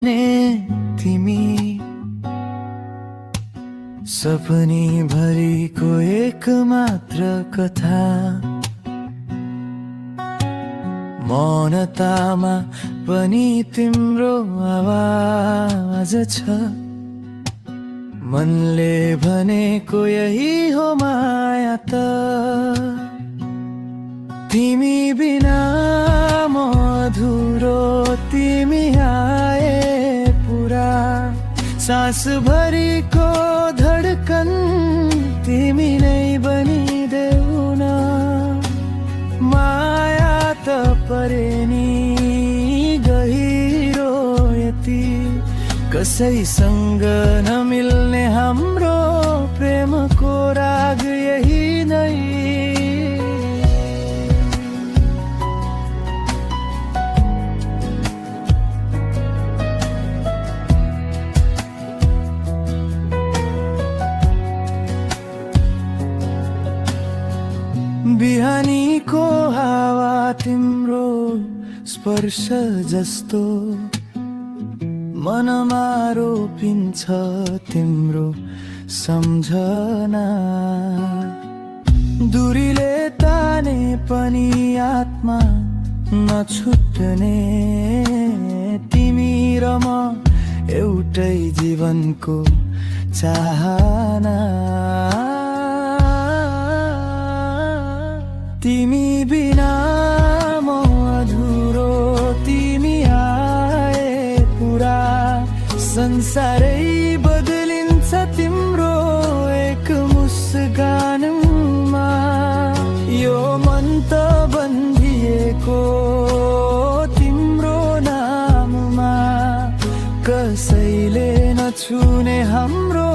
ने तिमी सपनी भरिको एक मात्र कथा मौनतामा पनि तिम्रो आवाज छ मनले भनेको यही हो माया त तिमी बिना म अधुरो तिमी आए पुरा सास भरिको धडकन तिमी नै बनिदेऊ न माया त परे नि गहिरो यति कसैसँग नमिल्ने हाम्रो प्रेमको राग यही नै बिहानीको हावा तिम्रो स्पर्श जस्तो मनमा रोपिन्छ तिम्रो सम्झना दूरीले ताने पनि आत्मा नछुट्ने तिमी र म एउटै जीवनको चाहना तिमी बिना म अधुरो तिमी आए पुरा संसारै बदलिन्छ तिम्रो एक मुस्कानमा यो मन त बन्धिएको तिम्रो नाममा कसैले नछुने हाम्रो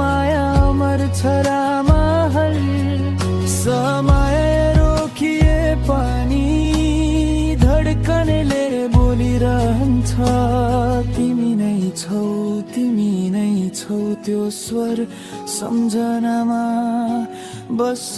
माया मर्छ रामहल समय पानी धडकनले बोलिरहन्छ तिमी नै छौ त्यो स्वर सम्झनामा बस्छ